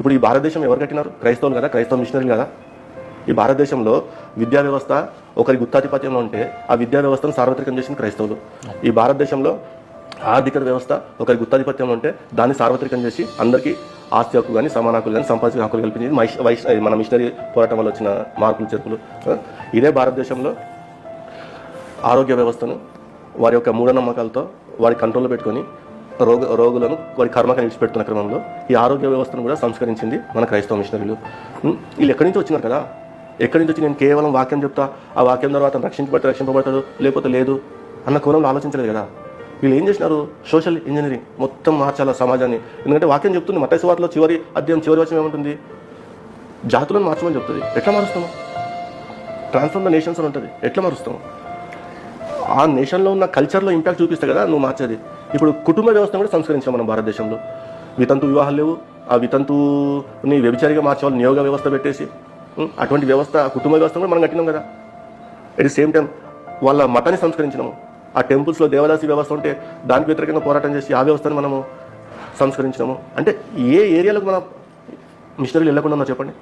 ఇప్పుడు ఈ భారతదేశం ఎవరు కట్టినారు? క్రైస్తవులు కదా, క్రైస్తవ మిషనరీలు కదా. ఈ భారతదేశంలో విద్యా వ్యవస్థ ఒకరి గుత్తాధిపత్యంలో ఉంటే ఆ విద్యా వ్యవస్థను సార్వత్రికం చేసింది క్రైస్తవులు. ఈ భారతదేశంలో ఆర్థిక వ్యవస్థ ఒకరి గుత్తాధిపత్యంలో ఉంటే దాన్ని సార్వత్రికం చేసి అందరికీ ఆస్తి హక్కు కానీ సమాన హక్కులు కానీ సంపాదించిన హక్కులు కల్పించింది మన మిషనరీ పోరాటం వల్ల వచ్చిన మార్పులు చేర్పులు. ఇదే భారతదేశంలో ఆరోగ్య వ్యవస్థను వారి యొక్క మూఢనమ్మకాలతో వారి కంట్రోల్లో పెట్టుకొని రోగులను వారి కర్మకాన్ని విడిచిపెడుతున్న క్రమంలో ఈ ఆరోగ్య వ్యవస్థను కూడా సంస్కరించింది మన క్రైస్తవ మిషనరీలు. వీళ్ళు ఎక్కడి నుంచి వచ్చినారు కదా, ఎక్కడి నుంచి వచ్చి నేను కేవలం వాక్యం చెప్తా, ఆ వాక్యం ద్వారా అతను రక్షింపబడతాడు లేకపోతే లేదు అన్న కోణంలో ఆలోచించలేదు కదా. వీళ్ళు ఏం చేసినారు? సోషల్ ఇంజనీరింగ్ మొత్తం మార్చాల సమాజాన్ని. ఎందుకంటే వాక్యం చెప్తుంది, మత్తయి సువార్తలో చివరి వచనం ఏముంటుంది? జాతులను మార్చమని చెప్తుంది. ఎట్లా మారుస్తాము? ట్రాన్స్ఫార్మ్ ద నేషన్స్ అని ఉంటుంది. ఎట్లా మారుస్తాము? ఆ నేషన్లో ఉన్న కల్చర్లో ఇంపాక్ట్ చూపిస్తే కదా నువ్వు మార్చేది. ఇప్పుడు కుటుంబ వ్యవస్థను కూడా సంస్కరించాం మనం భారతదేశంలో. వితంతు వివాహాలు లేవు. ఆ వితంతుని వ్యభిచారిగా మార్చే వాళ్ళు నియోగ వ్యవస్థ పెట్టేసి అటువంటి వ్యవస్థ, కుటుంబ వ్యవస్థ కూడా మనం కట్టినాం కదా. ఎట్ ది సేమ్ టైం వాళ్ళ మతాన్ని సంస్కరించినాము. ఆ టెంపుల్స్లో దేవదాసి వ్యవస్థ ఉంటే దానికి వ్యతిరేకంగా పోరాటం చేసి ఆ వ్యవస్థను మనము సంస్కరించినాము. అంటే ఏ ఏరియాలకు మన మిషనరీలు వెళ్ళకుండా చెప్పండి.